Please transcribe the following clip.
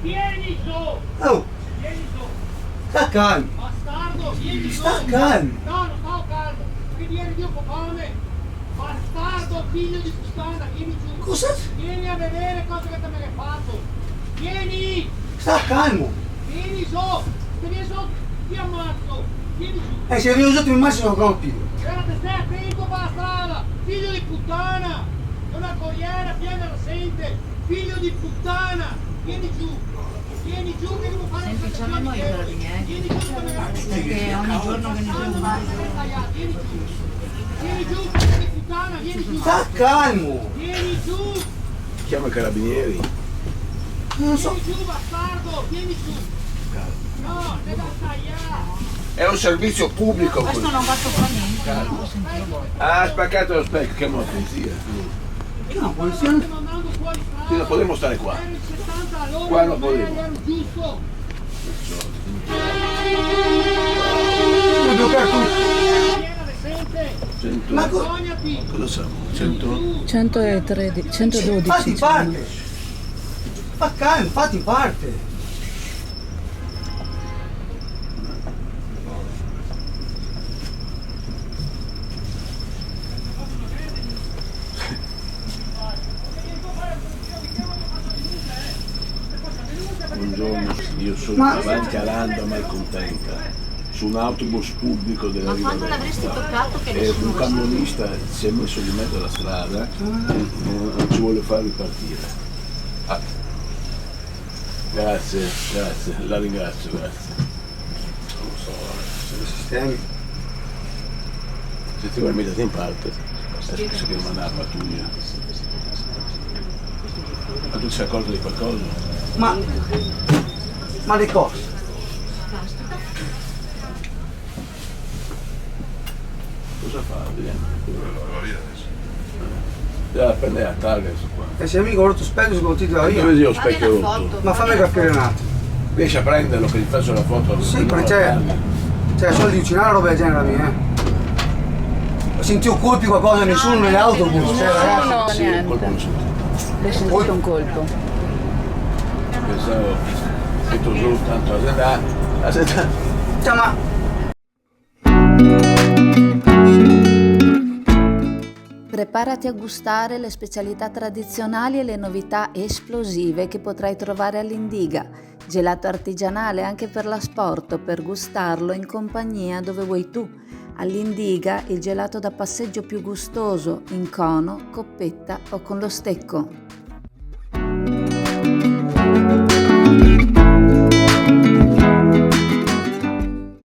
Vieni su! Oh, Vieni su! sta calmo. Bastardo, vieni su! Sta calmo. No, non sto calmo! Che vieni giù, copone! Bastardo, figlio di puttana, vieni giù! Cosa? Vieni a vedere cosa che te me l'hai fatto! Vieni! Sta calmo. Vieni su! Se vieni su, ti ammazzo! Vieni su! Se viene usato il massimo colpito. Guardate, stai attento per la strada! Figlio di puttana! È una corriera piena la sente! Figlio di puttana! Vieni giù! Vieni giù che devo fare Senti, c'hanno noi i carabinieri. Vieni giù che me la Perché ogni giorno che ne devo fare. Vieni giù! Vieni giù, figlio di puttana! Vieni giù! Sta calmo. Vieni giù! Chiama i carabinieri. Non so. Vieni giù, bastardo! Vieni giù! No, devi tagliare! È un servizio pubblico. Questo non fatto qua niente, non lo sentivo. Ha spaccato lo specchio, chiama la polizia. No, polizia. Stiamo andando fuori strada! Sì, non potremmo stare qua. Ero in 60 all'ora, Qua non non potevo. ero giusto! Devo bloccare tutto. Piena decente! 100. Ma Vergognati! Cosa siamo? 100? 113, 112. Fatti parte. Fa calmo, fatti parte. Buongiorno, io sono Ma- davanti a Landa malcontenta. Su un autobus pubblico della Ma Riva quando l'avresti Veneta. toccato che E nessuno un lo sa? camionista si è messo di mezzo alla strada e non ci vuole far ripartire. Ah. Grazie, la ringrazio, grazie. Non so, Sono sistemi. se ti vuoi mettere in parte, adesso che mandare la pattuglia. Ma tu ti sei accorto di qualcosa? Ma le cose. Cosa fa? Vediamo. Deve prendere la targa questo qua. E se mica ho rotto specchio sono continuo Dove io. vedi lo Fagli specchio una rotto? foto. Ma fammi capire un attimo. Riesci a prenderlo che gli faccio la foto? Sì, Prendo perché la c'è. targa. Cioè, soldi di uccidere una roba del genere la mia, Sentivo colpi qualcosa nessuno negli autobus, cioè ragazzi. No, Sì, niente. colpo non sento. L'hai sentito un colpo. Pensavo, metto giù tanto aspetta. Cioè, ma Preparati a gustare le specialità tradizionali e le novità esplosive che potrai trovare all'Indiga. Gelato artigianale anche per l'asporto, per gustarlo in compagnia dove vuoi tu. All'Indiga il gelato da passeggio più gustoso, in cono, coppetta o con lo stecco.